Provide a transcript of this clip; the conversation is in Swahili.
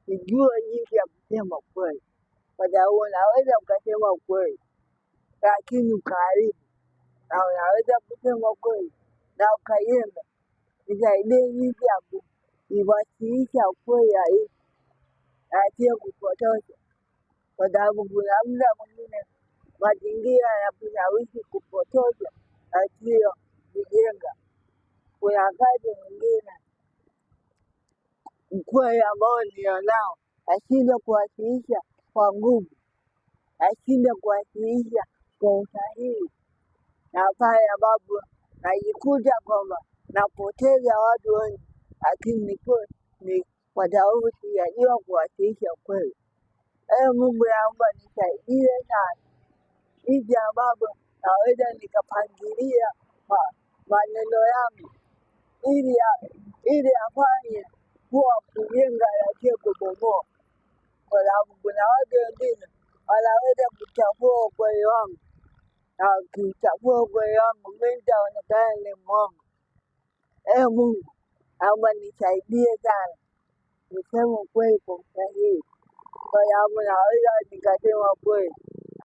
nijue jinsi ya kusema ukweli, kwa sababu unaweza ukasema ukweli lakini ukaharibu, na unaweza kusema ukweli na ukajenga. Nisaidie jinsi ya kuiwasilisha ukweli halisi na sio kupotosha, kwa sababu kuna muda mwingine mazingira yanakushawishi kupotosha na sio kujenga. Kuna wakati mwingine ukweli ambao nilionao nashindwa kuwasilisha kwa nguvu, nashindwa kuwasilisha kwa usahihi, na pale ambapo najikuta kwamba napoteza watu wengi, lakini ni kwa sababu sijajua kuwasilisha ukweli. Mungu naomba nisaidie sana jinsi ambavyo naweza nikapangilia maneno yangu ili afanye kuwa kujenga na sio kubomoa, kwa sababu kuna watu wengine wanaweza kuchafua ukweli wangu, na wakichafua ukweli wangu mimi nitaonekana ni mwongo. Mungu naomba nisaidie sana niseme ukweli kwa usahihi, kwa sababu naweza nikasema ukweli